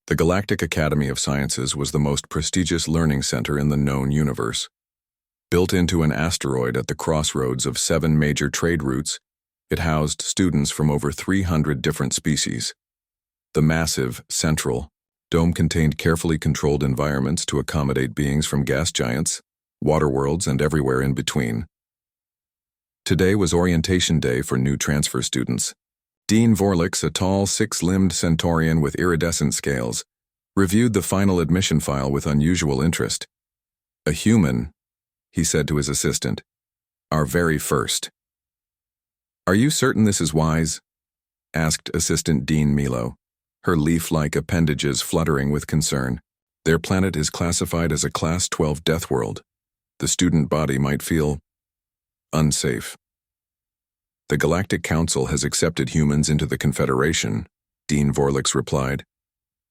The Galactic Academy of Sciences was the most prestigious learning center in the known universe. Built into an asteroid at the crossroads of 7 major trade routes, it housed students from over 300 different species. The massive, central dome contained carefully controlled environments to accommodate beings from gas giants, water worlds, and everywhere in between. Today was orientation day for new transfer students. Dean Vorlix, a tall, 6-limbed centaurian with iridescent scales, reviewed the final admission file with unusual interest. "A human," he said to his assistant. "Our very first." "Are you certain this is wise?" asked Assistant Dean Milo, her leaf-like appendages fluttering with concern. "Their planet is classified as a Class 12 Deathworld. The student body might feel unsafe." "The Galactic Council has accepted humans into the Confederation," Dean Vorlix replied.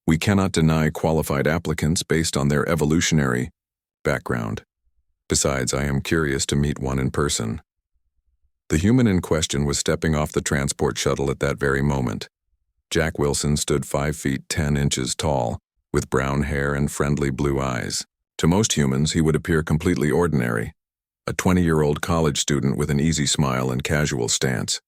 "We cannot deny qualified applicants based on their evolutionary background. Besides, I am curious to meet one in person." The human in question was stepping off the transport shuttle at that very moment. Jack Wilson stood 5 feet 10 inches tall, with brown hair and friendly blue eyes. To most humans, he would appear completely ordinary. A 20-year-old college student with an easy smile and casual stance.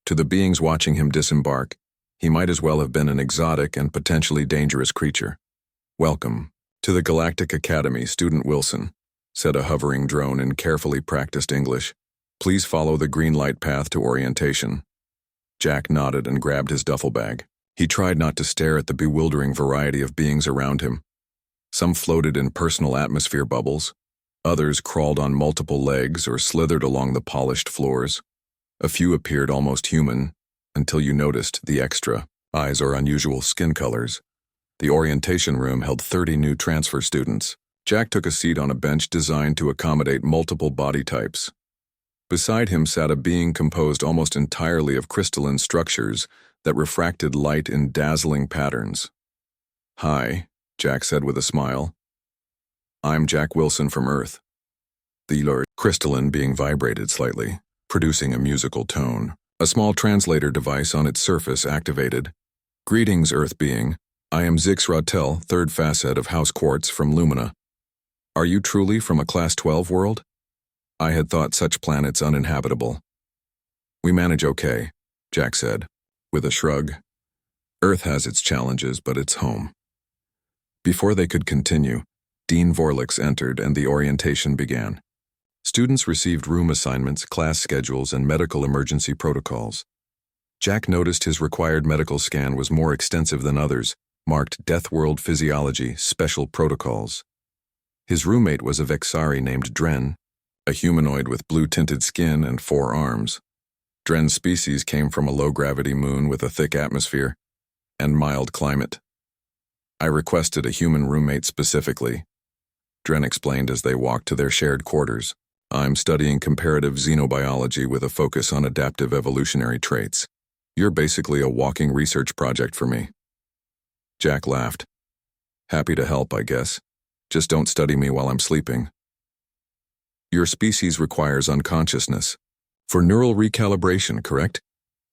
To the beings watching him disembark, he might as well have been an exotic and potentially dangerous creature. "Welcome to the Galactic Academy, Student Wilson," said a hovering drone in carefully practiced English. "Please follow the green light path to orientation." Jack nodded and grabbed his duffel bag. He tried not to stare at the bewildering variety of beings around him. Some floated in personal atmosphere bubbles. Others crawled on multiple legs or slithered along the polished floors. A few appeared almost human, until you noticed the extra eyes or unusual skin colors. The orientation room held 30 new transfer students. Jack took a seat on a bench designed to accommodate multiple body types. Beside him sat a being composed almost entirely of crystalline structures that refracted light in dazzling patterns. "Hi," Jack said with a smile. "I'm Jack Wilson from Earth." The crystalline being vibrated slightly, producing a musical tone. A small translator device on its surface activated. "Greetings, Earth being. I am Zix Rautel, 3rd facet of House Quartz from Lumina. Are you truly from a Class 12 world? I had thought such planets uninhabitable." "We manage okay," Jack said, with a shrug. "Earth has its challenges, but it's home." Before they could continue, Dean Vorlix entered and the orientation began. Students received room assignments, class schedules, and medical emergency protocols. Jack noticed his required medical scan was more extensive than others, marked Deathworld Physiology, Special Protocols. His roommate was a Vexari named Dren, a humanoid with blue-tinted skin and 4 arms. Dren's species came from a low-gravity moon with a thick atmosphere and mild climate. "I requested a human roommate specifically," Dren explained as they walked to their shared quarters. "I'm studying comparative xenobiology with a focus on adaptive evolutionary traits. You're basically a walking research project for me." Jack laughed. "Happy to help, I guess. Just don't study me while I'm sleeping." "Your species requires unconsciousness. For neural recalibration, correct?"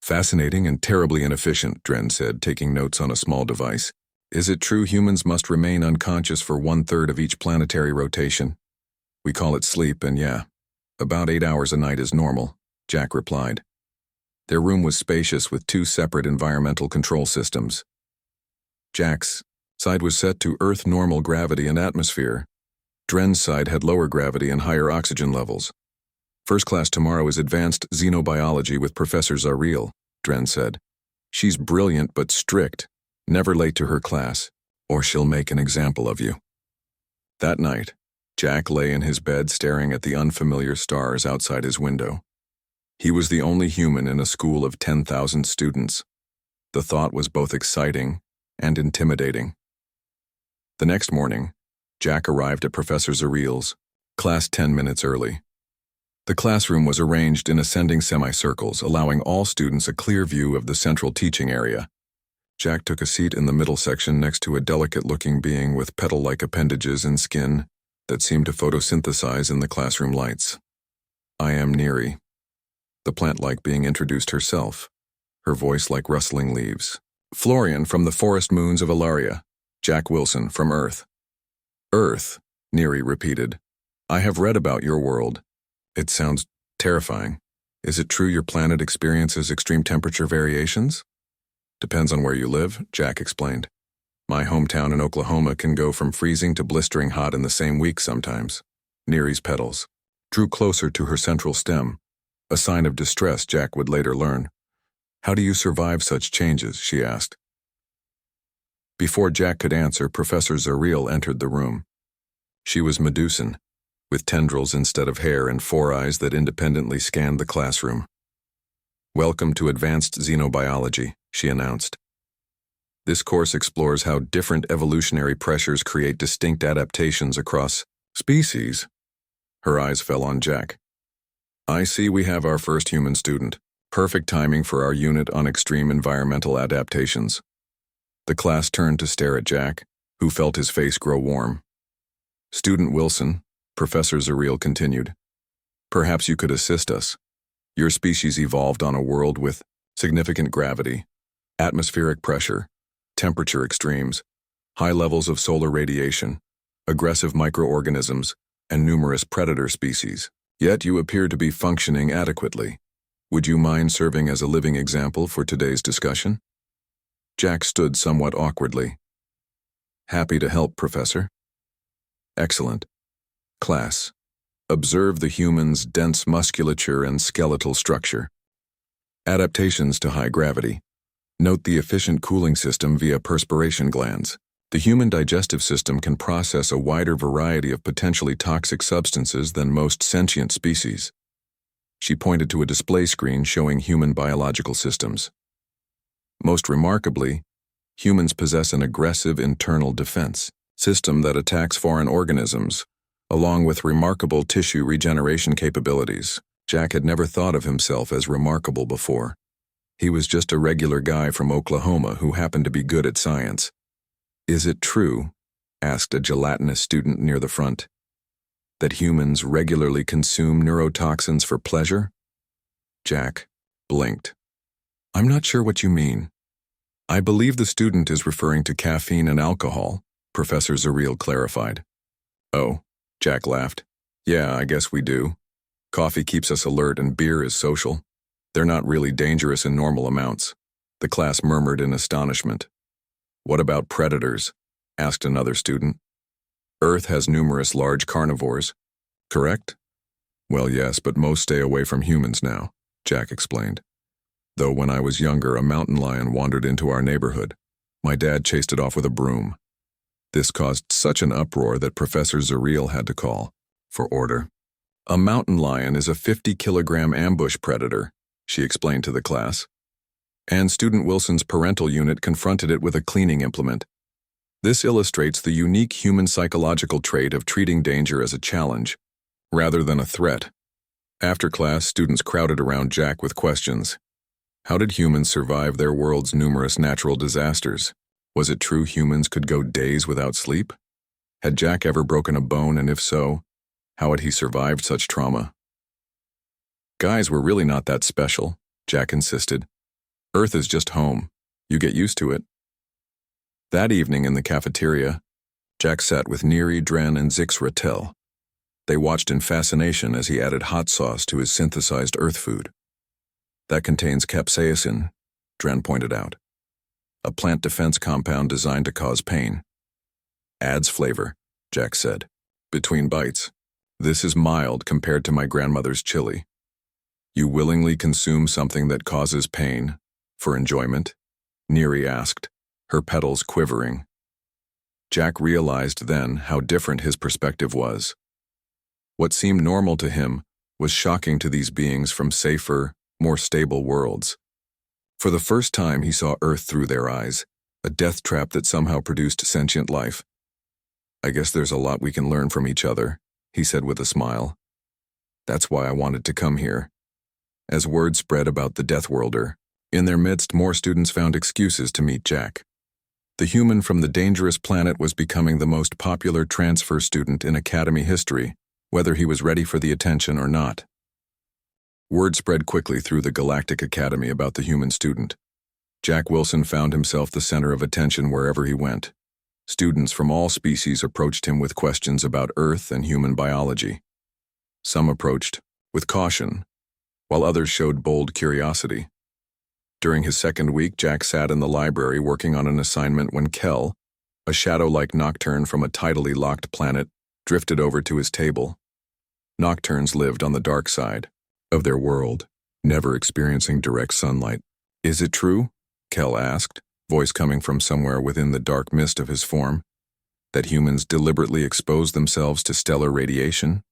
"Fascinating and terribly inefficient," Dren said, taking notes on a small device. "Is it true humans must remain unconscious for 1/3 of each planetary rotation?" "We call it sleep, and yeah, about 8 hours a night is normal," Jack replied. Their room was spacious with 2 separate environmental control systems. Jack's side was set to Earth normal gravity and atmosphere. Dren's side had lower gravity and higher oxygen levels. "First class tomorrow is advanced xenobiology with Professor Zariel," Dren said. "She's brilliant but strict. Never late to her class, or she'll make an example of you." That night, Jack lay in his bed staring at the unfamiliar stars outside his window. He was the only human in a school of 10,000 students. The thought was both exciting and intimidating. The next morning, Jack arrived at Professor Zariel's class 10 minutes early. The classroom was arranged in ascending semicircles, allowing all students a clear view of the central teaching area. Jack took a seat in the middle section next to a delicate-looking being with petal-like appendages and skin that seemed to photosynthesize in the classroom lights. "I am Neri." The plant-like being introduced herself, her voice like rustling leaves. Florian from the forest moons of Ilaria. Jack Wilson from Earth. Earth, Neri repeated. I have read about your world. It sounds terrifying. Is it true your planet experiences extreme temperature variations? Depends on where you live, Jack explained. My hometown in Oklahoma can go from freezing to blistering hot in the same week sometimes. Neri's petals drew closer to her central stem, a sign of distress Jack would later learn. How do you survive such changes, she asked. Before Jack could answer, Professor Zariel entered the room. She was Medusan, with tendrils instead of hair and 4 eyes that independently scanned the classroom. Welcome to Advanced Xenobiology, she announced. This course explores how different evolutionary pressures create distinct adaptations across species. Her eyes fell on Jack. I see we have our first human student. Perfect timing for our unit on extreme environmental adaptations. The class turned to stare at Jack, who felt his face grow warm. Student Wilson, Professor Zariel continued. Perhaps you could assist us. Your species evolved on a world with significant gravity, atmospheric pressure, temperature extremes, high levels of solar radiation, aggressive microorganisms, and numerous predator species. Yet you appear to be functioning adequately. Would you mind serving as a living example for today's discussion? Jack stood somewhat awkwardly. Happy to help, Professor. Excellent. Class, observe the human's dense musculature and skeletal structure. Adaptations to high gravity. Note the efficient cooling system via perspiration glands. The human digestive system can process a wider variety of potentially toxic substances than most sentient species. She pointed to a display screen showing human biological systems. Most remarkably, humans possess an aggressive internal defense system that attacks foreign organisms, along with remarkable tissue regeneration capabilities. Jack had never thought of himself as remarkable before. He was just a regular guy from Oklahoma who happened to be good at science. Is it true, asked a gelatinous student near the front, that humans regularly consume neurotoxins for pleasure? Jack blinked. I'm not sure what you mean. I believe the student is referring to caffeine and alcohol, Professor Zariel clarified. Oh, Jack laughed. Yeah, I guess we do. Coffee keeps us alert and beer is social. They're not really dangerous in normal amounts. The class murmured in astonishment. What about predators? Asked another student. Earth has numerous large carnivores, correct? Well, yes, but most stay away from humans now, Jack explained. Though when I was younger, a mountain lion wandered into our neighborhood. My dad chased it off with a broom. This caused such an uproar that Professor Zariel had to call for order. A mountain lion is a 50-kilogram ambush predator, she explained to the class. And Student Wilson's parental unit confronted it with a cleaning implement. This illustrates the unique human psychological trait of treating danger as a challenge, rather than a threat. After class, students crowded around Jack with questions. How did humans survive their world's numerous natural disasters? Was it true humans could go days without sleep? Had Jack ever broken a bone, and if so, how had he survived such trauma? Guys, we're really not that special, Jack insisted. Earth is just home. You get used to it. That evening in the cafeteria, Jack sat with Neri, Dren, and Zix Rattel. They watched in fascination as he added hot sauce to his synthesized Earth food. That contains capsaicin, Dren pointed out. A plant defense compound designed to cause pain. Adds flavor, Jack said, between bites. This is mild compared to my grandmother's chili. You willingly consume something that causes pain for enjoyment? Neri asked, her petals quivering. Jack realized then how different his perspective was. What seemed normal to him was shocking to these beings from safer, more stable worlds. For the first time, he saw Earth through their eyes, a death trap that somehow produced sentient life. I guess there's a lot we can learn from each other, he said with a smile. That's why I wanted to come here. As word spread about the Deathworlder, in their midst more students found excuses to meet Jack. The human from the dangerous planet was becoming the most popular transfer student in Academy history, whether he was ready for the attention or not. Word spread quickly through the Galactic Academy about the human student. Jack Wilson found himself the center of attention wherever he went. Students from all species approached him with questions about Earth and human biology. Some approached with caution, while others showed bold curiosity. During his second week, Jack sat in the library working on an assignment when Kel, a shadow-like nocturne from a tidally locked planet, drifted over to his table. Nocturnes lived on the dark side of their world, never experiencing direct sunlight. "Is it true?" Kel asked, voice coming from somewhere within the dark mist of his form, "that humans deliberately expose themselves to stellar radiation?"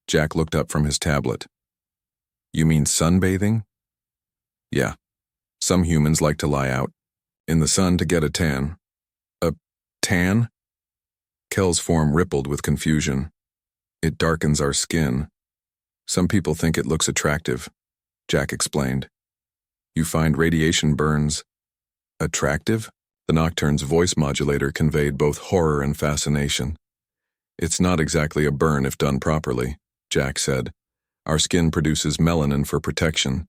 Jack looked up from his tablet. "You mean sunbathing?" "Yeah. Some humans like to lie out in the sun to get a tan." "A tan?" Kel's form rippled with confusion. "It darkens our skin. Some people think it looks attractive," Jack explained. "You find radiation burns attractive?" The Nocturne's voice modulator conveyed both horror and fascination. "It's not exactly a burn if done properly," Jack said. "Our skin produces melanin for protection.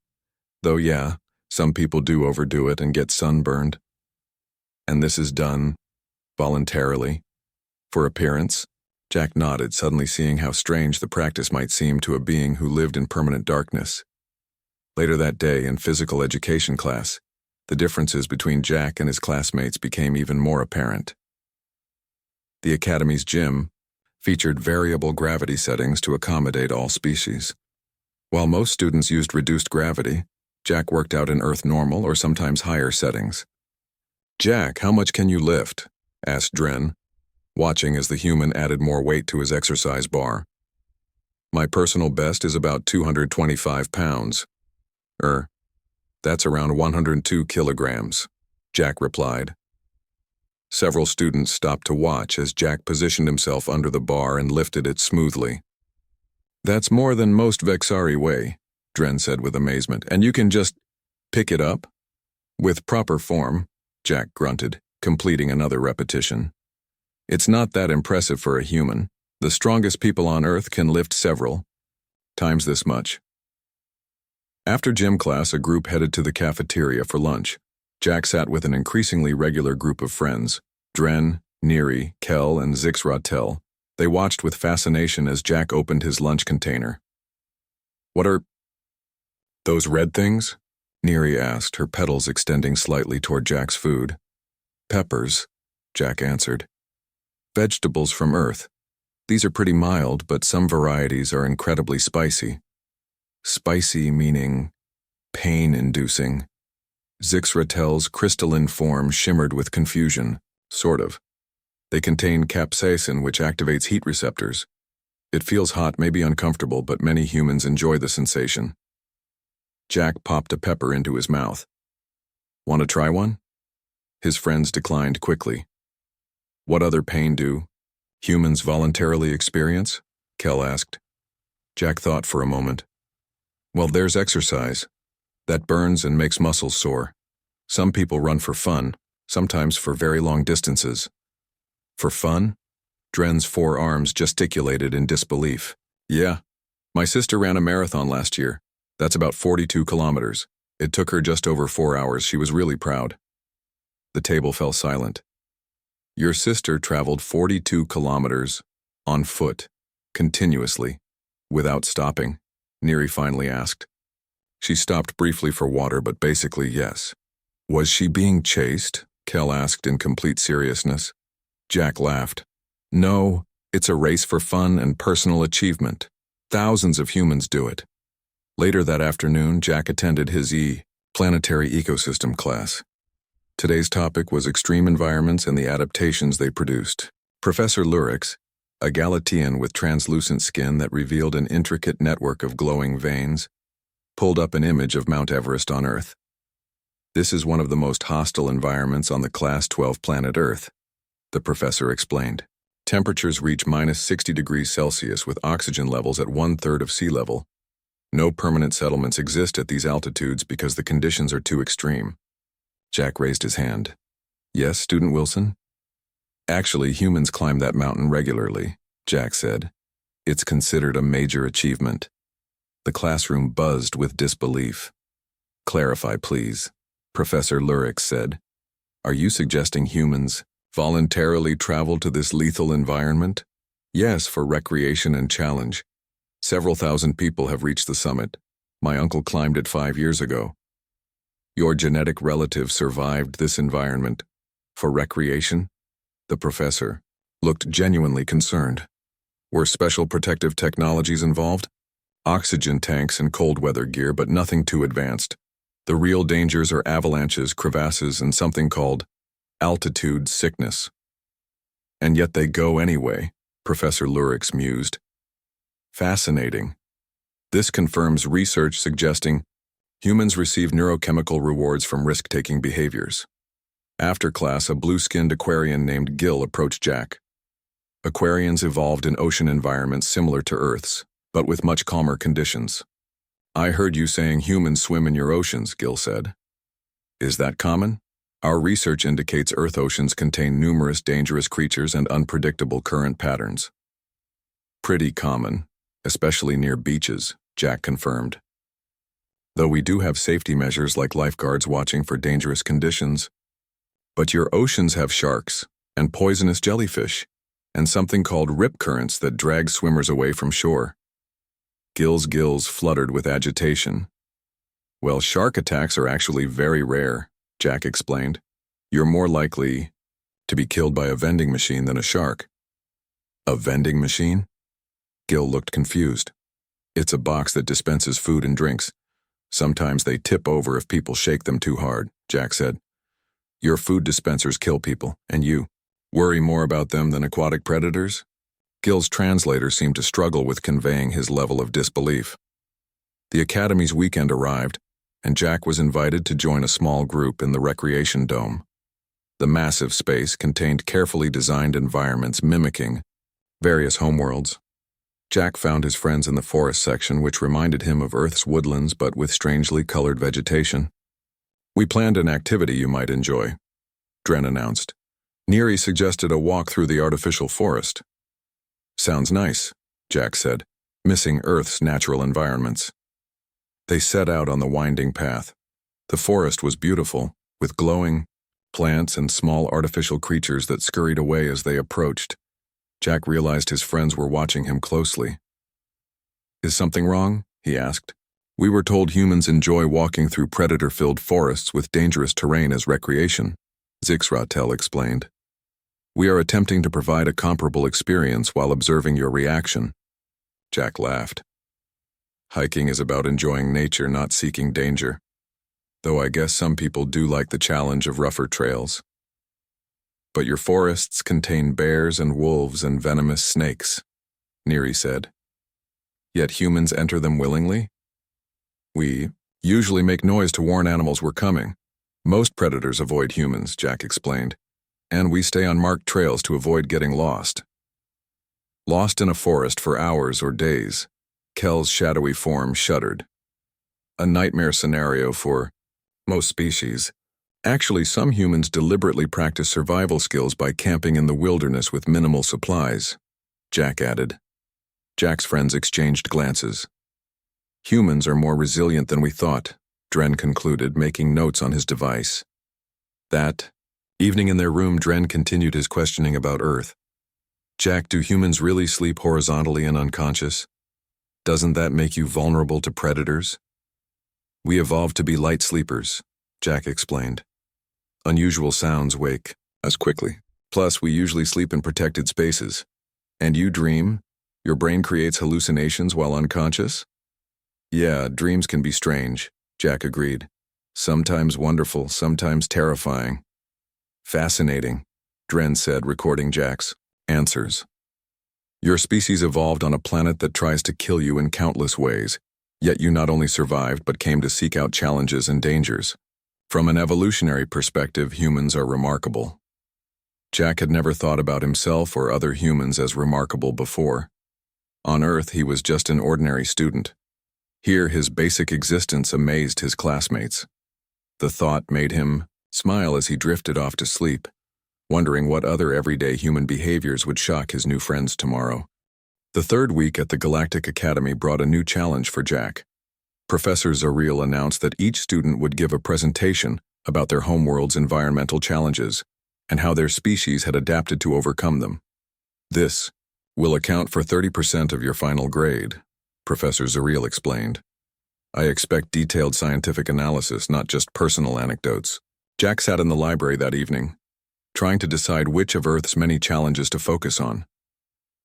Though yeah, some people do overdo it and get sunburned." "And this is done voluntarily? For appearance?" Jack nodded, suddenly seeing how strange the practice might seem to a being who lived in permanent darkness. Later that day, in physical education class, the differences between Jack and his classmates became even more apparent. The Academy's gym featured variable gravity settings to accommodate all species. While most students used reduced gravity, Jack worked out in Earth normal or sometimes higher settings. "Jack, how much can you lift?" asked Dren, watching as the human added more weight to his exercise bar. "My personal best is about 225 pounds. That's around 102 kilograms, Jack replied. Several students stopped to watch as Jack positioned himself under the bar and lifted it smoothly. "That's more than most Vexari weigh," Dren said with amazement, "and you can just pick it up?" "With proper form," Jack grunted, completing another repetition. "It's not that impressive for a human. The strongest people on Earth can lift several times this much." After gym class, a group headed to the cafeteria for lunch. Jack sat with an increasingly regular group of friends, Dren, Neri, Kel, and Zixratel. They watched with fascination as Jack opened his lunch container. "What are those red things?" Neri asked, her petals extending slightly toward Jack's food. "Peppers," Jack answered. "Vegetables from Earth. These are pretty mild, but some varieties are incredibly spicy." Spicy meaning pain-inducing. Zixratel's crystalline form shimmered with confusion, sort of. "They contain capsaicin, which activates heat receptors. It feels hot, maybe uncomfortable, but many humans enjoy the sensation." Jack popped a pepper into his mouth. "Want to try one?" His friends declined quickly. "What other pain do humans voluntarily experience?" Kel asked. Jack thought for a moment. "Well, there's exercise. That burns and makes muscles sore. Some people run for fun, sometimes for very long distances." "For fun?" Dren's forearms gesticulated in disbelief. "Yeah. My sister ran a marathon last year. That's about 42 kilometers. It took her just over 4 hours. She was really proud." The table fell silent. "Your sister traveled 42 kilometers on foot, continuously, without stopping?" Neri finally asked. "She stopped briefly for water, but basically yes." "Was she being chased?" Kel asked in complete seriousness. Jack laughed. "No, it's a race for fun and personal achievement. Thousands of humans do it." Later that afternoon, Jack attended his planetary ecosystem class. Today's topic was extreme environments and the adaptations they produced. Professor Lurix, a Galatian with translucent skin that revealed an intricate network of glowing veins, pulled up an image of Mount Everest on Earth. "This is one of the most hostile environments on the Class 12 planet Earth," the professor explained. "Temperatures reach -60 degrees Celsius with oxygen levels at 1/3 of sea level. No permanent settlements exist at these altitudes because the conditions are too extreme." Jack raised his hand. "Yes, Student Wilson?" "Actually, humans climb that mountain regularly," Jack said. "It's considered a major achievement." The classroom buzzed with disbelief. "Clarify, please." Professor Lurix said. Are you suggesting humans voluntarily travel to this lethal environment? Yes, for recreation and challenge. Several thousand people have reached the summit. My uncle climbed it 5 years ago. Your genetic relative survived this environment. For recreation? The professor looked genuinely concerned. Were special protective technologies involved? Oxygen tanks and cold weather gear, but nothing too advanced. The real dangers are avalanches, crevasses, and something called altitude sickness. And yet they go anyway, Professor Lurix mused. Fascinating. This confirms research suggesting humans receive neurochemical rewards from risk-taking behaviors. After class, a blue-skinned Aquarian named Gil approached Jack. Aquarians evolved in ocean environments similar to Earth's, but with much calmer conditions. I heard you saying humans swim in your oceans, Gil said. Is that common? Our research indicates Earth oceans contain numerous dangerous creatures and unpredictable current patterns. Pretty common, especially near beaches, Jack confirmed. Though we do have safety measures like lifeguards watching for dangerous conditions. But your oceans have sharks, and poisonous jellyfish, and something called rip currents that drag swimmers away from shore. Gil's gills fluttered with agitation. Well, shark attacks are actually very rare, Jack explained. You're more likely to be killed by a vending machine than a shark. A vending machine? Gil looked confused. It's a box that dispenses food and drinks. Sometimes they tip over if people shake them too hard, Jack said. Your food dispensers kill people, and you worry more about them than aquatic predators? Gil's translator seemed to struggle with conveying his level of disbelief. The Academy's weekend arrived, and Jack was invited to join a small group in the recreation dome. The massive space contained carefully designed environments mimicking various homeworlds. Jack found his friends in the forest section, which reminded him of Earth's woodlands but with strangely colored vegetation. We planned an activity you might enjoy, Dren announced. Neri suggested a walk through the artificial forest. Sounds nice, Jack said, missing Earth's natural environments. They set out on the winding path. The forest was beautiful, with glowing plants and small artificial creatures that scurried away as they approached. Jack realized his friends were watching him closely. Is something wrong? He asked. We were told humans enjoy walking through predator-filled forests with dangerous terrain as recreation, Zixratel explained. We are attempting to provide a comparable experience while observing your reaction. Jack laughed. Hiking is about enjoying nature, not seeking danger. Though I guess some people do like the challenge of rougher trails. But your forests contain bears and wolves and venomous snakes, Neri said. Yet humans enter them willingly? We usually make noise to warn animals we're coming. Most predators avoid humans, Jack explained, and we stay on marked trails to avoid getting lost. Lost in a forest for hours or days, Kel's shadowy form shuddered. A nightmare scenario for most species. Actually, some humans deliberately practice survival skills by camping in the wilderness with minimal supplies, Jack added. Jack's friends exchanged glances. Humans are more resilient than we thought, Dren concluded, making notes on his device. That evening in their room, Dren continued his questioning about Earth. Jack, do humans really sleep horizontally and unconscious? Doesn't that make you vulnerable to predators? We evolved to be light sleepers, Jack explained. Unusual sounds wake us quickly. Plus, we usually sleep in protected spaces. And you dream? Your brain creates hallucinations while unconscious? Yeah, dreams can be strange, Jack agreed. Sometimes wonderful, sometimes terrifying. Fascinating, Dren said, recording Jack's answers. Your species evolved on a planet that tries to kill you in countless ways, yet you not only survived but came to seek out challenges and dangers. From an evolutionary perspective, humans are remarkable. Jack had never thought about himself or other humans as remarkable before. On Earth, he was just an ordinary student. Here, his basic existence amazed his classmates. The thought made him smile as he drifted off to sleep, wondering what other everyday human behaviors would shock his new friends tomorrow. The third week at the Galactic Academy brought a new challenge for Jack. Professor Zareel announced that each student would give a presentation about their homeworld's environmental challenges and how their species had adapted to overcome them. This will account for 30% of your final grade, Professor Zariel explained. I expect detailed scientific analysis, not just personal anecdotes. Jack sat in the library that evening, trying to decide which of Earth's many challenges to focus on.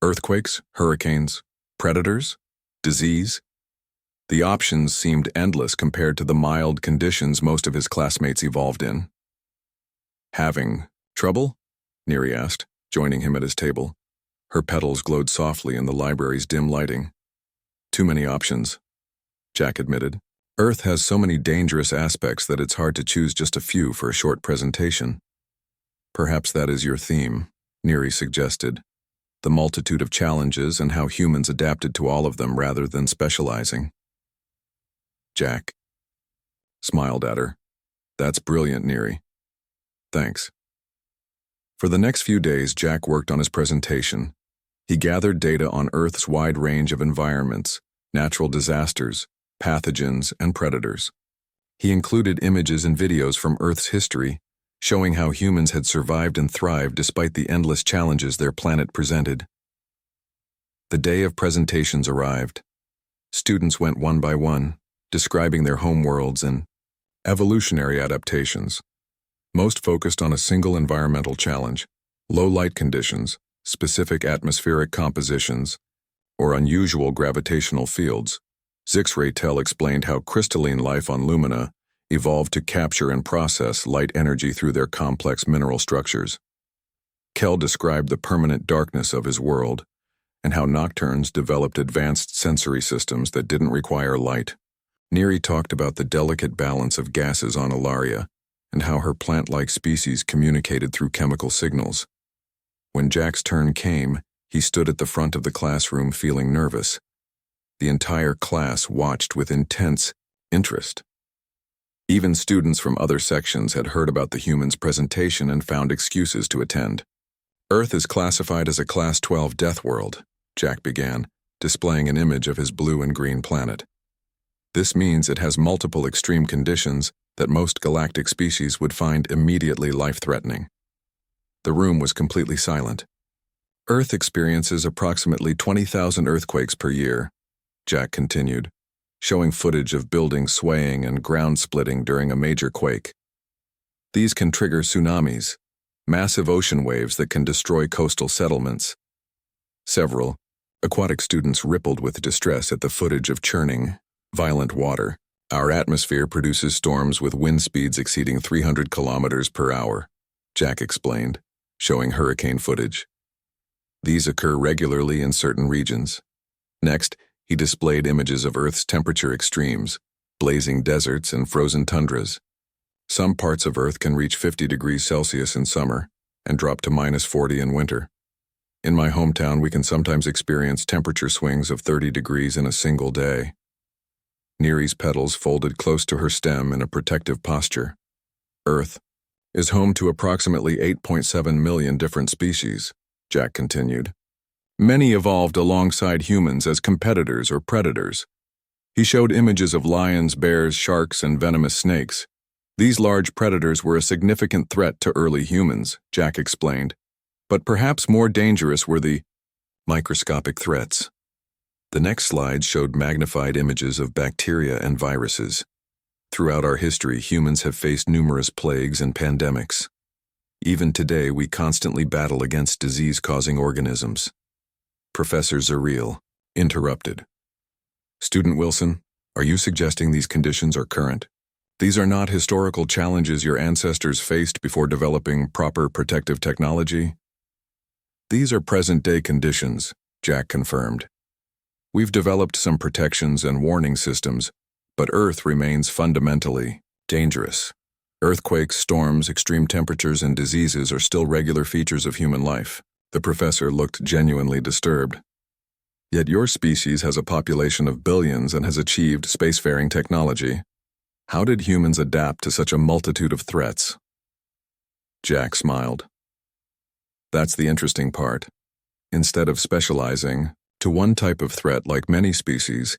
Earthquakes, hurricanes, predators, disease. The options seemed endless compared to the mild conditions most of his classmates evolved in. Having trouble? Neri asked, joining him at his table. Her petals glowed softly in the library's dim lighting. Too many options, Jack admitted. Earth has so many dangerous aspects that it's hard to choose just a few for a short presentation. Perhaps that is your theme, Neri suggested. The multitude of challenges and how humans adapted to all of them rather than specializing. Jack smiled at her. That's brilliant, Neri. Thanks. For the next few days, Jack worked on his presentation. He gathered data on Earth's wide range of environments, natural disasters, pathogens, and predators. He included images and videos from Earth's history, showing how humans had survived and thrived despite the endless challenges their planet presented. The day of presentations arrived. Students went one by one, describing their homeworlds and evolutionary adaptations. Most focused on a single environmental challenge, low light conditions, specific atmospheric compositions, or unusual gravitational fields. Zixray-Tel explained how crystalline life on Lumina evolved to capture and process light energy through their complex mineral structures. Kel described the permanent darkness of his world and how nocturnes developed advanced sensory systems that didn't require light. Neri talked about the delicate balance of gases on Ilaria and how her plant-like species communicated through chemical signals. When Jack's turn came, he stood at the front of the classroom feeling nervous. The entire class watched with intense interest. Even students from other sections had heard about the humans' presentation and found excuses to attend. Earth is classified as a Class 12 Deathworld, Jack began, displaying an image of his blue and green planet. This means it has multiple extreme conditions that most galactic species would find immediately life-threatening. The room was completely silent. Earth experiences approximately 20,000 earthquakes per year, Jack continued, showing footage of buildings swaying and ground splitting during a major quake. These can trigger tsunamis, massive ocean waves that can destroy coastal settlements. Several aquatic students rippled with distress at the footage of churning, violent water. Our atmosphere produces storms with wind speeds exceeding 300 kilometers per hour, Jack explained, showing hurricane footage. These occur regularly in certain regions. Next, he displayed images of Earth's temperature extremes, blazing deserts and frozen tundras. Some parts of Earth can reach 50 degrees Celsius in summer and drop to -40 in winter. In my hometown, we can sometimes experience temperature swings of 30 degrees in a single day. Neri's petals folded close to her stem in a protective posture. Earth is home to approximately 8.7 million different species, Jack continued. Many evolved alongside humans as competitors or predators. He showed images of lions, bears, sharks, and venomous snakes. These large predators were a significant threat to early humans, Jack explained. But perhaps more dangerous were the microscopic threats. The next slide showed magnified images of bacteria and viruses. Throughout our history, humans have faced numerous plagues and pandemics. Even today, we constantly battle against disease-causing organisms. Professor Zariel interrupted. Student Wilson, are you suggesting these conditions are current? These are not historical challenges your ancestors faced before developing proper protective technology? These are present-day conditions, Jack confirmed. We've developed some protections and warning systems, but Earth remains fundamentally dangerous. Earthquakes, storms, extreme temperatures, and diseases are still regular features of human life. The professor looked genuinely disturbed. Yet your species has a population of billions and has achieved spacefaring technology. How did humans adapt to such a multitude of threats? Jack smiled. That's the interesting part. Instead of specializing to one type of threat like many species,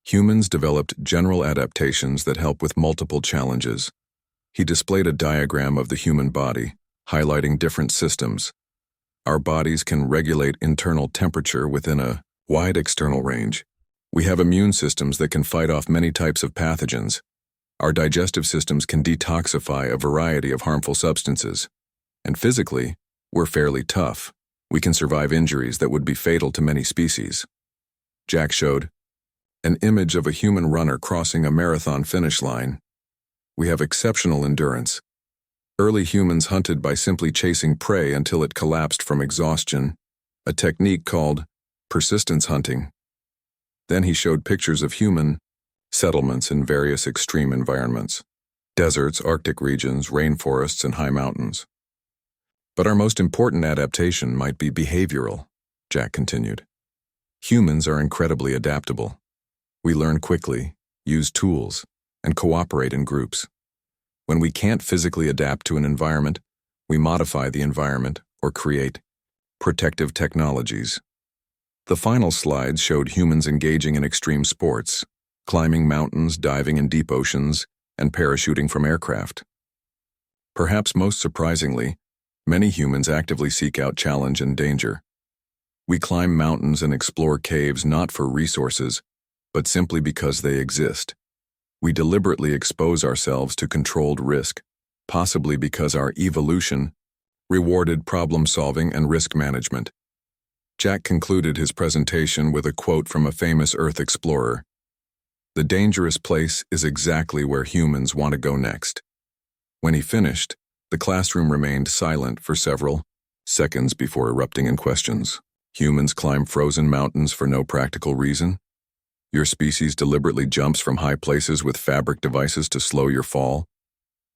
humans developed general adaptations that help with multiple challenges. He displayed a diagram of the human body, highlighting different systems. Our bodies can regulate internal temperature within a wide external range. We have immune systems that can fight off many types of pathogens. Our digestive systems can detoxify a variety of harmful substances. And physically, we're fairly tough. We can survive injuries that would be fatal to many species. Jack showed an image of a human runner crossing a marathon finish line. We have exceptional endurance. Early humans hunted by simply chasing prey until it collapsed from exhaustion, a technique called persistence hunting. Then he showed pictures of human settlements in various extreme environments: deserts, Arctic regions, rainforests, and high mountains. But our most important adaptation might be behavioral, Jack continued. Humans are incredibly adaptable. We learn quickly, use tools, and cooperate in groups. When we can't physically adapt to an environment, we modify the environment or create protective technologies. The final slides showed humans engaging in extreme sports, climbing mountains, diving in deep oceans, and parachuting from aircraft. Perhaps most surprisingly, many humans actively seek out challenge and danger. We climb mountains and explore caves not for resources, but simply because they exist. We deliberately expose ourselves to controlled risk, possibly because our evolution rewarded problem-solving and risk management. Jack concluded his presentation with a quote from a famous Earth explorer: "The dangerous place is exactly where humans want to go next." When he finished, the classroom remained silent for several seconds before erupting in questions. Humans climb frozen mountains for no practical reason? Your species deliberately jumps from high places with fabric devices to slow your fall?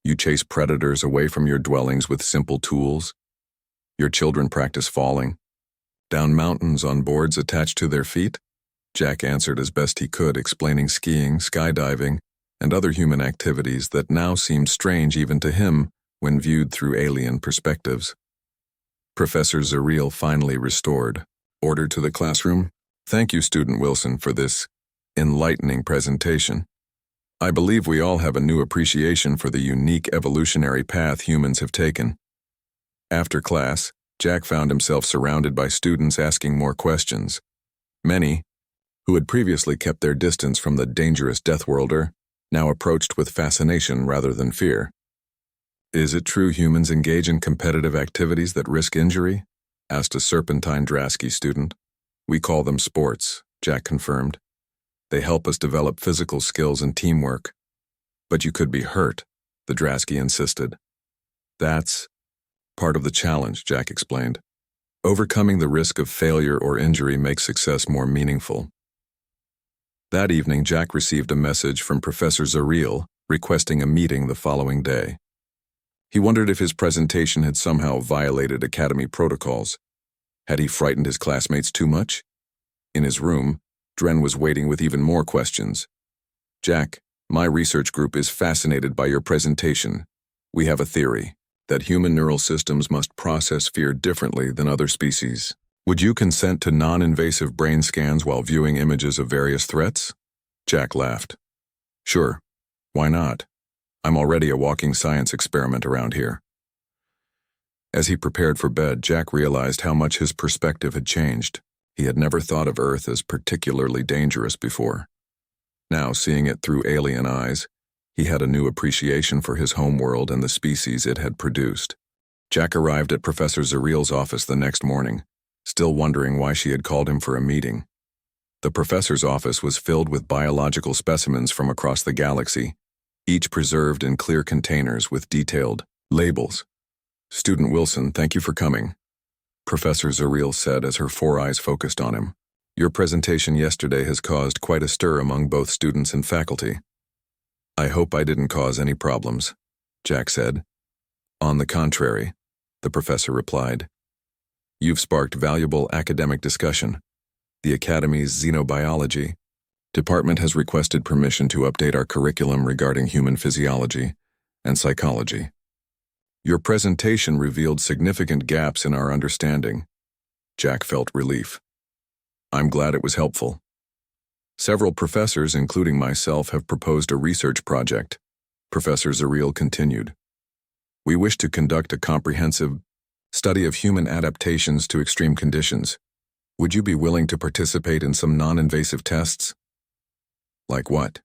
You chase predators away from your dwellings with simple tools? Your children practice falling down mountains on boards attached to their feet? Jack answered as best he could, explaining skiing, skydiving, and other human activities that now seemed strange even to him when viewed through alien perspectives. Professor Zariel finally restored order to the classroom. "Thank you, Student Wilson, for this enlightening presentation. I believe we all have a new appreciation for the unique evolutionary path humans have taken." After class, Jack found himself surrounded by students asking more questions. Many, who had previously kept their distance from the dangerous Deathworlder, now approached with fascination rather than fear. "Is it true humans engage in competitive activities that risk injury?" asked a Serpentine Drasky student. "We call them sports," Jack confirmed. "They help us develop physical skills and teamwork." "But you could be hurt," the Drasky insisted. "That's part of the challenge," Jack explained. "Overcoming the risk of failure or injury makes success more meaningful." That evening, Jack received a message from Professor Zariel requesting a meeting the following day. He wondered if his presentation had somehow violated academy protocols. Had he frightened his classmates too much? In his room, Dren was waiting with even more questions. "Jack, my research group is fascinated by your presentation. We have a theory that human neural systems must process fear differently than other species. Would you consent to non-invasive brain scans while viewing images of various threats?" Jack laughed. "Sure. Why not? I'm already a walking science experiment around here." As he prepared for bed, Jack realized how much his perspective had changed. He had never thought of Earth as particularly dangerous before. Now, seeing it through alien eyes, he had a new appreciation for his homeworld and the species it had produced. Jack arrived at Professor Zariel's office the next morning, still wondering why she had called him for a meeting. The professor's office was filled with biological specimens from across the galaxy, each preserved in clear containers with detailed labels. "Student Wilson, thank you for coming," Professor Zariel said as her four eyes focused on him. "Your presentation yesterday has caused quite a stir among both students and faculty." "I hope I didn't cause any problems," Jack said. "On the contrary," the professor replied. "You've sparked valuable academic discussion. The Academy's Xenobiology department has requested permission to update our curriculum regarding human physiology and psychology. Your presentation revealed significant gaps in our understanding." Jack felt relief. "I'm glad it was helpful. Several professors, including myself, have proposed a research project. Professor Zareel continued. We wish to conduct a comprehensive study of human adaptations to extreme conditions. Would you be willing to participate in some non-invasive tests? Like what?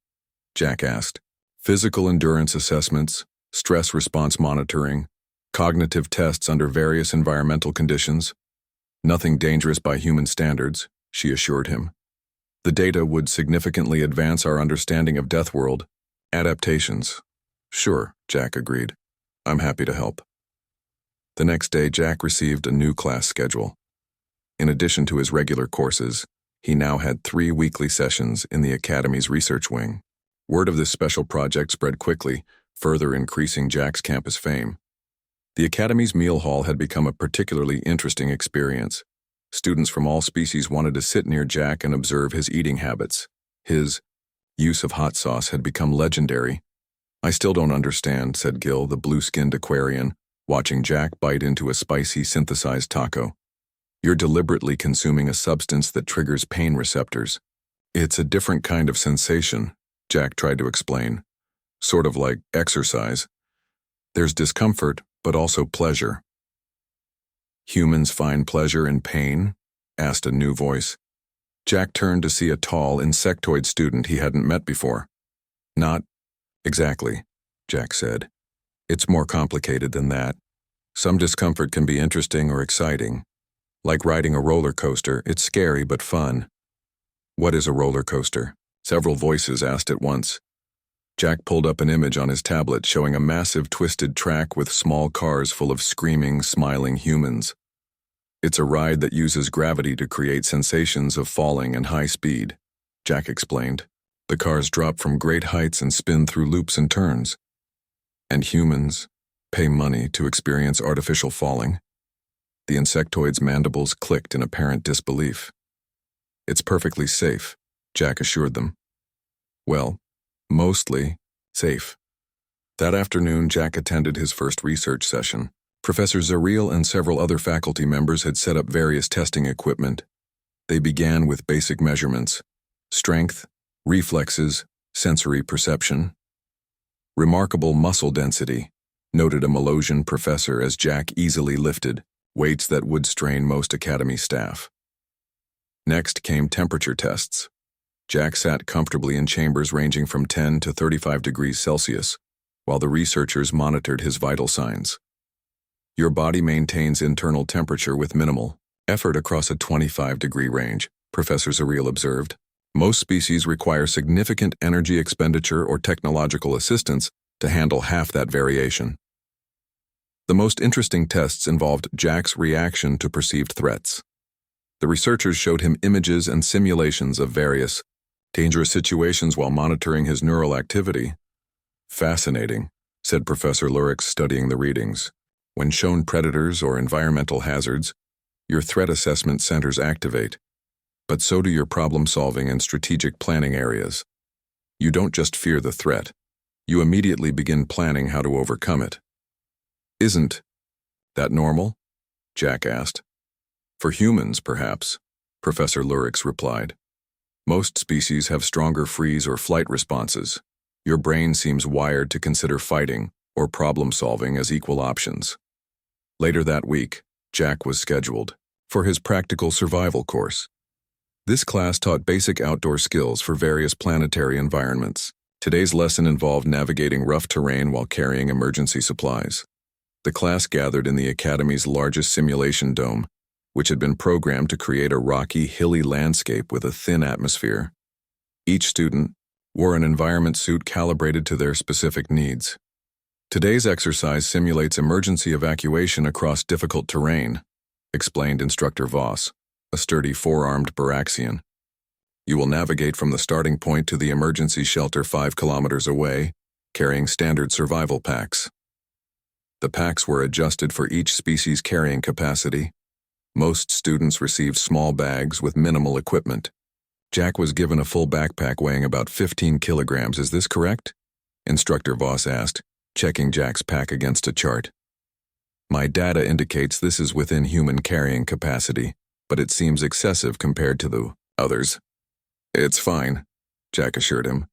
Jack asked. Physical endurance assessments, stress response monitoring, cognitive tests under various environmental conditions. Nothing dangerous by human standards, she assured him. The data would significantly advance our understanding of Deathworld. Adaptations. Sure, Jack agreed. I'm happy to help. The next day, Jack received a new class schedule. In addition to his regular courses, he now had 3 weekly sessions in the Academy's research wing. Word of this special project spread quickly, further increasing Jack's campus fame. The Academy's meal hall had become a particularly interesting experience. Students from all species wanted to sit near Jack and observe his eating habits. His use of hot sauce had become legendary. I still don't understand, said Gil, the blue-skinned Aquarian, watching Jack bite into a spicy synthesized taco. You're deliberately consuming a substance that triggers pain receptors. It's a different kind of sensation, Jack tried to explain. Sort of like exercise. There's discomfort, but also pleasure. Humans find pleasure in pain? Asked a new voice. Jack turned to see a tall, insectoid student he hadn't met before. Not exactly, Jack said. It's more complicated than that. Some discomfort can be interesting or exciting. Like riding a roller coaster, it's scary but fun. What is a roller coaster? Several voices asked at once. Jack pulled up an image on his tablet showing a massive twisted track with small cars full of screaming, smiling humans. It's a ride that uses gravity to create sensations of falling and high speed, Jack explained. The cars drop from great heights and spin through loops and turns. And humans pay money to experience artificial falling. The insectoid's mandibles clicked in apparent disbelief. It's perfectly safe, Jack assured them. Well, mostly safe. That afternoon, Jack attended his first research session. Professor Zareel and several other faculty members had set up various testing equipment. They began with basic measurements: strength, reflexes, sensory perception. Remarkable muscle density, noted a Malosian professor as Jack easily lifted weights that would strain most Academy staff. Next came temperature tests. Jack sat comfortably in chambers ranging from 10 to 35 degrees Celsius, while the researchers monitored his vital signs. Your body maintains internal temperature with minimal effort across a 25-degree range, Professor Zareel observed. Most species require significant energy expenditure or technological assistance to handle half that variation. The most interesting tests involved Jack's reaction to perceived threats. The researchers showed him images and simulations of various dangerous situations while monitoring his neural activity. Fascinating, said Professor Lurix, studying the readings. When shown predators or environmental hazards, your threat assessment centers activate, but so do your problem-solving and strategic planning areas. You don't just fear the threat, you immediately begin planning how to overcome it. Isn't that normal? Jack asked. For humans, perhaps, Professor Lurix replied. Most species have stronger freeze or flight responses. Your brain seems wired to consider fighting or problem-solving as equal options. Later that week, Jack was scheduled for his practical survival course. This class taught basic outdoor skills for various planetary environments. Today's lesson involved navigating rough terrain while carrying emergency supplies. The class gathered in the Academy's largest simulation dome, which had been programmed to create a rocky, hilly landscape with a thin atmosphere. Each student wore an environment suit calibrated to their specific needs. Today's exercise simulates emergency evacuation across difficult terrain, explained Instructor Voss, a sturdy four-armed Baraxian. You will navigate from the starting point to the emergency shelter 5 kilometers away, carrying standard survival packs. The packs were adjusted for each species' carrying capacity. Most students received small bags with minimal equipment. Jack was given a full backpack weighing about 15 kilograms. Is this correct? Instructor Voss asked, checking Jack's pack against a chart. My data indicates this is within human carrying capacity, but it seems excessive compared to the others. It's fine, Jack assured him.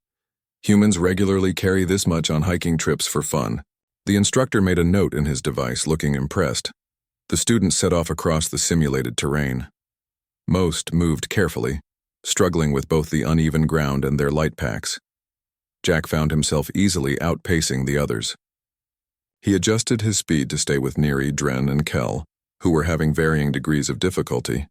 Humans regularly carry this much on hiking trips for fun. The instructor made a note in his device, looking impressed. The students set off across the simulated terrain. Most moved carefully, struggling with both the uneven ground and their light packs. Jack found himself easily outpacing the others. He adjusted his speed to stay with Neri, Dren, and Kel, who were having varying degrees of difficulty.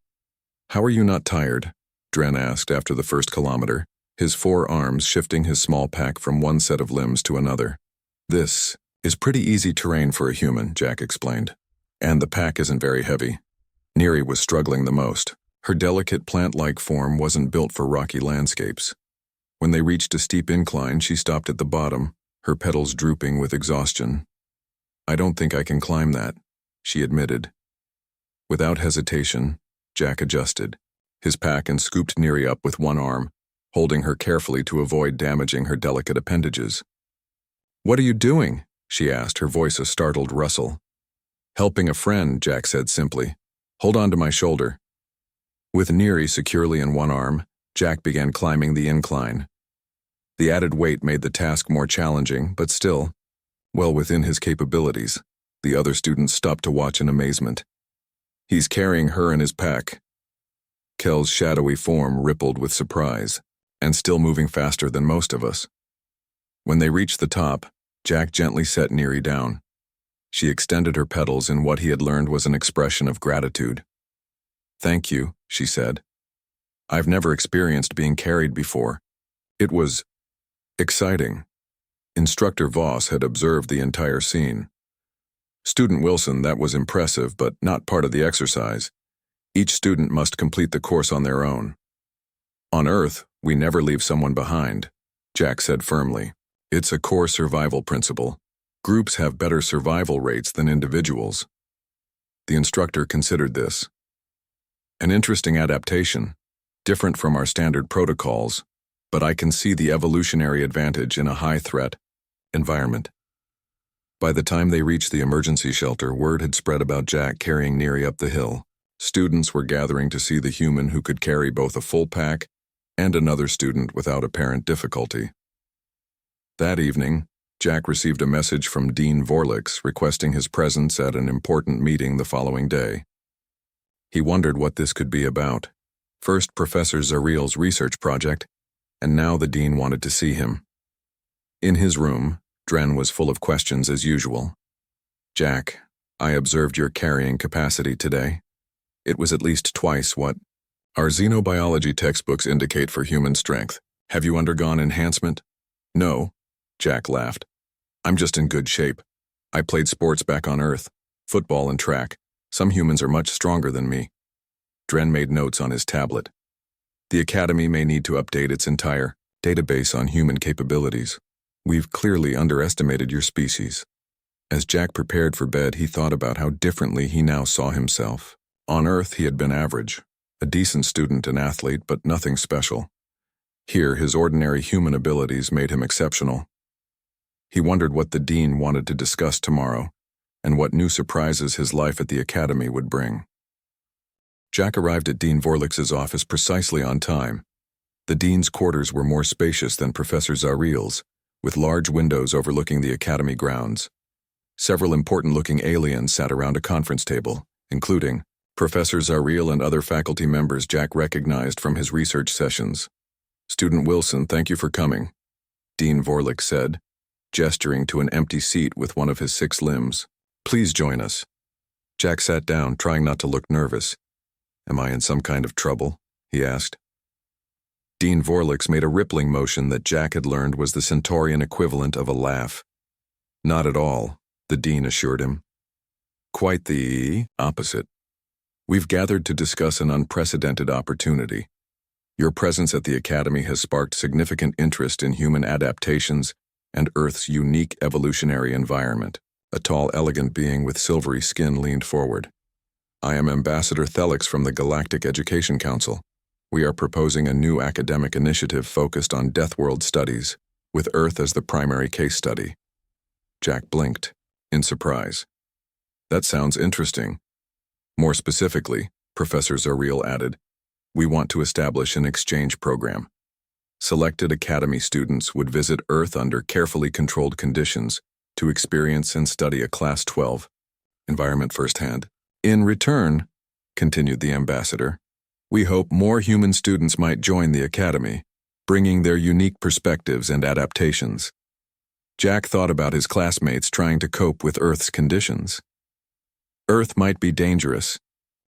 "How are you not tired?" Dren asked after the first kilometer, his 4 arms shifting his small pack from one set of limbs to another. "This is pretty easy terrain for a human," Jack explained. "And the pack isn't very heavy." Neri was struggling the most. Her delicate plant-like form wasn't built for rocky landscapes. When they reached a steep incline, she stopped at the bottom, her petals drooping with exhaustion. "I don't think I can climb that," she admitted. Without hesitation, Jack adjusted his pack and scooped Neri up with one arm, holding her carefully to avoid damaging her delicate appendages. "What are you doing?" she asked, her voice a startled rustle. "Helping a friend," Jack said simply. "Hold on to my shoulder." With Neri securely in one arm, Jack began climbing the incline. The added weight made the task more challenging, but still, well within his capabilities. The other students stopped to watch in amazement. "He's carrying her in his pack." Kel's shadowy form rippled with surprise, and still moving faster than most of us. When they reached the top, Jack gently set Neri down. She extended her petals in what he had learned was an expression of gratitude. "Thank you," she said. "I've never experienced being carried before. It was exciting." Instructor Voss had observed the entire scene. "Student Wilson, that was impressive, but not part of the exercise. Each student must complete the course on their own." "On Earth, we never leave someone behind," Jack said firmly. "It's a core survival principle. Groups have better survival rates than individuals." The instructor considered this. "An interesting adaptation, different from our standard protocols, but I can see the evolutionary advantage in a high-threat environment." By the time they reached the emergency shelter, word had spread about Jack carrying Neri up the hill. Students were gathering to see the human who could carry both a full pack and another student without apparent difficulty. That evening, Jack received a message from Dean Vorlix requesting his presence at an important meeting the following day. He wondered what this could be about. First Professor Zariel's research project, and now the dean wanted to see him. In his room, Dren was full of questions as usual. "Jack, I observed your carrying capacity today. It was at least twice what our xenobiology textbooks indicate for human strength. Have you undergone enhancement?" "No," Jack laughed. "I'm just in good shape. I played sports back on Earth, football and track. Some humans are much stronger than me." Dren made notes on his tablet. "The Academy may need to update its entire database on human capabilities. We've clearly underestimated your species." As Jack prepared for bed, he thought about how differently he now saw himself. On Earth, he had been average, a decent student and athlete, but nothing special. Here, his ordinary human abilities made him exceptional. He wondered what the dean wanted to discuss tomorrow, and what new surprises his life at the Academy would bring. Jack arrived at Dean Vorlix's office precisely on time. The dean's quarters were more spacious than Professor Zariel's, with large windows overlooking the Academy grounds. Several important-looking aliens sat around a conference table, including Professor Zariel and other faculty members Jack recognized from his research sessions. "Student Wilson, thank you for coming," Dean Vorlix said, gesturing to an empty seat with one of his 6 limbs. "Please join us." Jack sat down, trying not to look nervous. "Am I in some kind of trouble?" he asked. Dean Vorlix made a rippling motion that Jack had learned was the Centaurian equivalent of a laugh. "Not at all," the dean assured him. "Quite the opposite. We've gathered to discuss an unprecedented opportunity. Your presence at the Academy has sparked significant interest in human adaptations and Earth's unique evolutionary environment." A tall, elegant being with silvery skin leaned forward. "I am Ambassador Thelix from the Galactic Education Council. We are proposing a new academic initiative focused on Deathworld studies, with Earth as the primary case study." Jack blinked, in surprise. "That sounds interesting. More specifically," Professor Zariel added, "we want to establish an exchange program. Selected Academy students would visit Earth under carefully controlled conditions to experience and study a Class 12 environment firsthand. In return, continued the ambassador, we hope more human students might join the Academy, bringing their unique perspectives and adaptations. Jack thought about his classmates trying to cope with Earth's conditions. Earth might be dangerous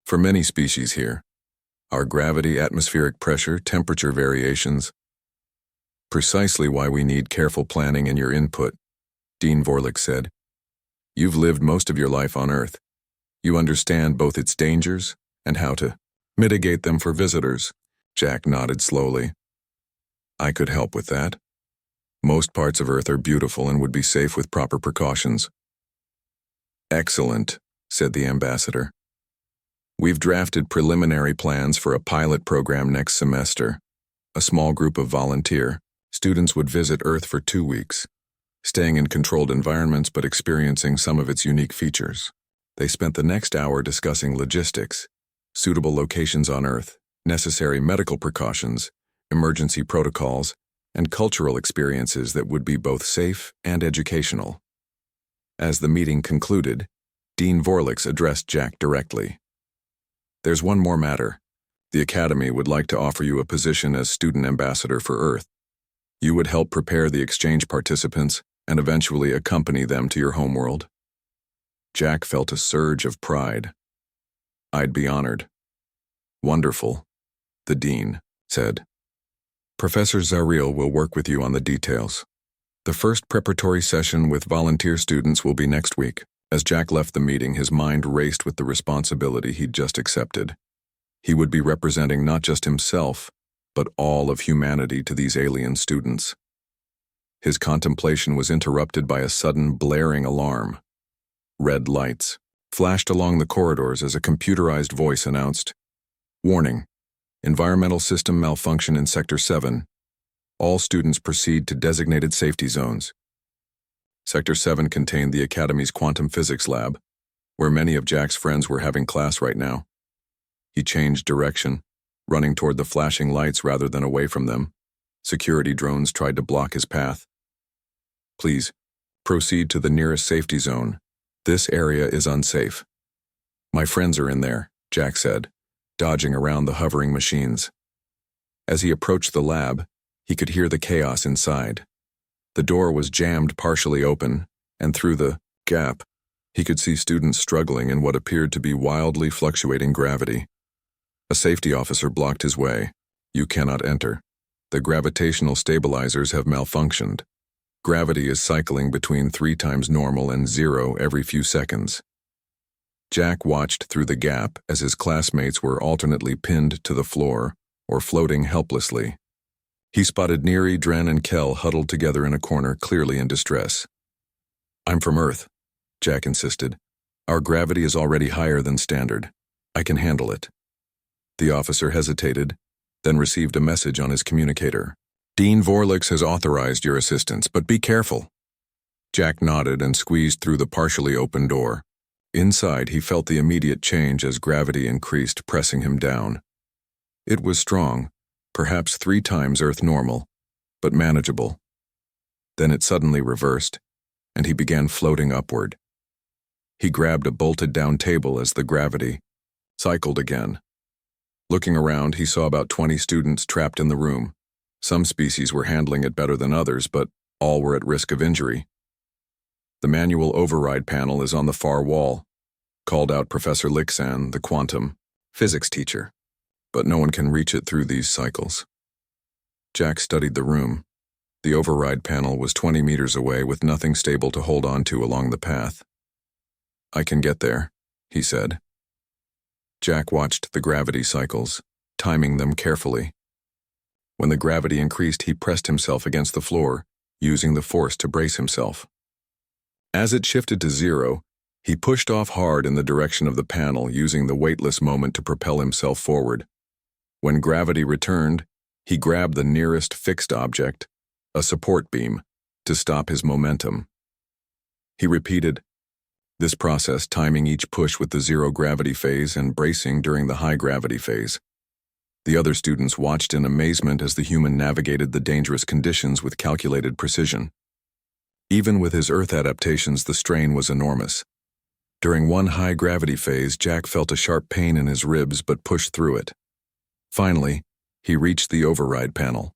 for many species here. Our gravity, atmospheric pressure, temperature variations. Precisely why we need careful planning and your input, Dean Vorlich said. You've lived most of your life on Earth. You understand both its dangers and how to mitigate them for visitors. Jack nodded slowly. I could help with that. Most parts of Earth are beautiful and would be safe with proper precautions. Excellent, said the ambassador. We've drafted preliminary plans for a pilot program next semester. A small group of volunteer students would visit Earth for 2 weeks, staying in controlled environments but experiencing some of its unique features. They spent the next hour discussing logistics, suitable locations on Earth, necessary medical precautions, emergency protocols, and cultural experiences that would be both safe and educational. As the meeting concluded, Dean Vorlich addressed Jack directly. There's one more matter. The Academy would like to offer you a position as student ambassador for Earth. You would help prepare the exchange participants and eventually accompany them to your homeworld. Jack felt a surge of pride. I'd be honored. Wonderful, the dean said. Professor Zariel will work with you on the details. The first preparatory session with volunteer students will be next week. As Jack left the meeting, his mind raced with the responsibility he'd just accepted. He would be representing not just himself, but all of humanity to these alien students. His contemplation was interrupted by a sudden blaring alarm. Red lights flashed along the corridors as a computerized voice announced, "Warning. Environmental system malfunction in Sector 7. All students proceed to designated safety zones." Sector 7 contained the Academy's quantum physics lab, where many of Jack's friends were having class right now. He changed direction, running toward the flashing lights rather than away from them. Security drones tried to block his path. Please, proceed to the nearest safety zone. This area is unsafe. My friends are in there, Jack said, dodging around the hovering machines. As he approached the lab, he could hear the chaos inside. The door was jammed partially open, and through the gap, he could see students struggling in what appeared to be wildly fluctuating gravity. A safety officer blocked his way. You cannot enter. The gravitational stabilizers have malfunctioned. Gravity is cycling between 3 times normal and 0 every few seconds. Jack watched through the gap as his classmates were alternately pinned to the floor or floating helplessly. He spotted Neri, Dren, and Kel huddled together in a corner, clearly in distress. I'm from Earth, Jack insisted. Our gravity is already higher than standard. I can handle it. The officer hesitated, then received a message on his communicator. Dean Vorlich has authorized your assistance, but be careful. Jack nodded and squeezed through the partially open door. Inside, he felt the immediate change as gravity increased, pressing him down. It was strong, perhaps 3 times Earth normal, but manageable. Then it suddenly reversed, and he began floating upward. He grabbed a bolted-down table as the gravity cycled again. Looking around, he saw about 20 students trapped in the room. Some species were handling it better than others, but all were at risk of injury. The manual override panel is on the far wall, called out Professor Lixan, the quantum physics teacher, but no one can reach it through these cycles. Jack studied the room. The override panel was 20 meters away with nothing stable to hold on to along the path. I can get there, he said. Jack watched the gravity cycles, timing them carefully. When the gravity increased, he pressed himself against the floor, using the force to brace himself. As it shifted to 0, he pushed off hard in the direction of the panel, using the weightless moment to propel himself forward. When gravity returned, he grabbed the nearest fixed object, a support beam, to stop his momentum. He repeated this process, timing each push with the 0 gravity phase and bracing during the high gravity phase. The other students watched in amazement as the human navigated the dangerous conditions with calculated precision. Even with his Earth adaptations, the strain was enormous. During one high-gravity phase, Jack felt a sharp pain in his ribs but pushed through it. Finally, he reached the override panel.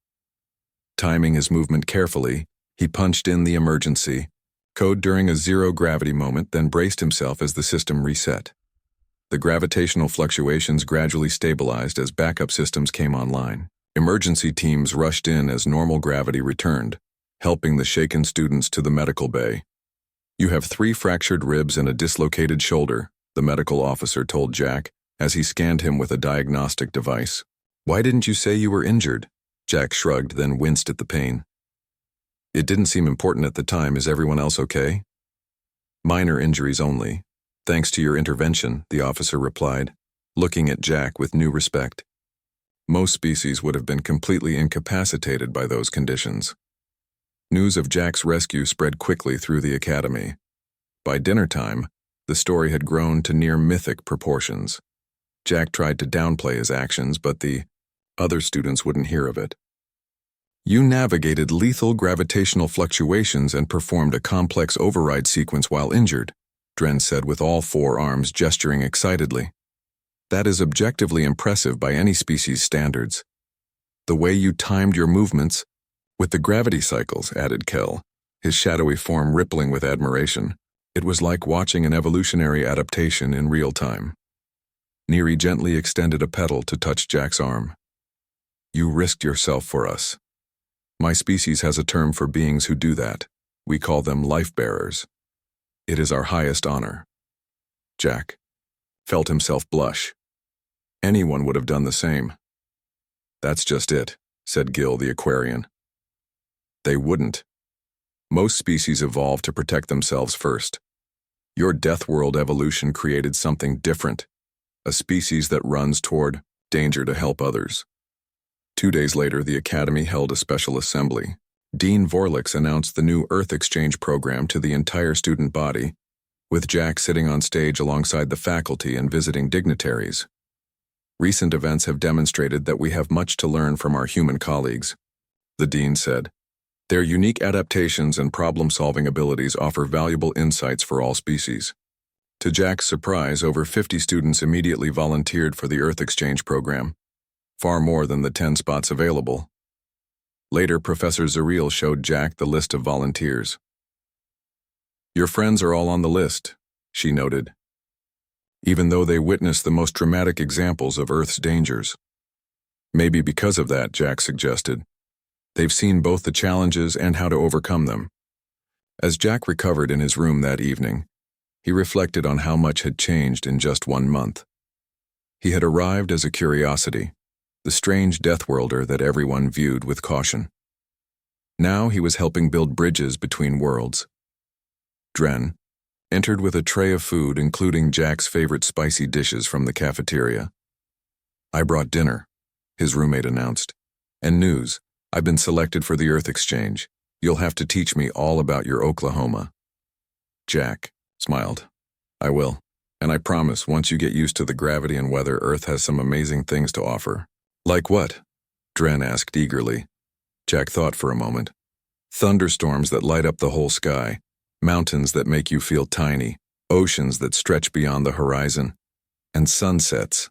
Timing his movement carefully, he punched in the emergency code during a zero-gravity moment, then braced himself as the system reset. The gravitational fluctuations gradually stabilized as backup systems came online. Emergency teams rushed in as normal gravity returned, helping the shaken students to the medical bay. "You have 3 fractured ribs and a dislocated shoulder," the medical officer told Jack as he scanned him with a diagnostic device. "Why didn't you say you were injured?" Jack shrugged, then winced at the pain. "It didn't seem important at the time. Is everyone else okay?" "Minor injuries only. Thanks to your intervention," the officer replied, looking at Jack with new respect. Most species would have been completely incapacitated by those conditions. News of Jack's rescue spread quickly through the academy. By dinner time, the story had grown to near mythic proportions. Jack tried to downplay his actions, but the other students wouldn't hear of it. "You navigated lethal gravitational fluctuations and performed a complex override sequence while injured," Dren said with all 4 arms gesturing excitedly. "That is objectively impressive by any species standards. The way you timed your movements with the gravity cycles," added Kel, his shadowy form rippling with admiration. "It was like watching an evolutionary adaptation in real time." Neri gently extended a pedal to touch Jack's arm. "You risked yourself for us. My species has a term for beings who do that. We call them life-bearers. It is our highest honor." Jack felt himself blush. Anyone would have done the same. "That's just it," said Gil the Aquarian. "They wouldn't. Most species evolve to protect themselves first. Your Deathworld evolution created something different, a species that runs toward danger to help others." 2 days later, the Academy held a special assembly. Dean Vorlix announced the new Earth exchange program to the entire student body, with Jack sitting on stage alongside the faculty and visiting dignitaries. "Recent events have demonstrated that we have much to learn from our human colleagues," the dean said. "Their unique adaptations and problem-solving abilities offer valuable insights for all species." To Jack's surprise, over 50 students immediately volunteered for the Earth exchange program, far more than the 10 spots available. Later, Professor Zareel showed Jack the list of volunteers. "Your friends are all on the list," she noted, even though they witnessed the most dramatic examples of Earth's dangers. "Maybe because of that," Jack suggested. "They've seen both the challenges and how to overcome them." As Jack recovered in his room that evening, he reflected on how much had changed in just 1 month. He had arrived as a curiosity, the strange Deathworlder that everyone viewed with caution. Now he was helping build bridges between worlds. Dren entered with a tray of food, including Jack's favorite spicy dishes from the cafeteria. "I brought dinner," his roommate announced. "And news. I've been selected for the Earth exchange. You'll have to teach me all about your Oklahoma." Jack smiled. "I will. And I promise, once you get used to the gravity and weather, Earth has some amazing things to offer." "Like what?" Dren asked eagerly. Jack thought for a moment. "Thunderstorms that light up the whole sky, mountains that make you feel tiny, oceans that stretch beyond the horizon, and sunsets.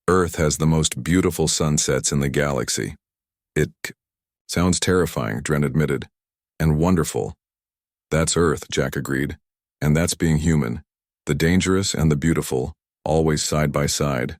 Earth has the most beautiful sunsets in the galaxy." "It sounds terrifying," Dren admitted. "And wonderful." "That's Earth," Jack agreed. "And that's being human. The dangerous and the beautiful, always side by side."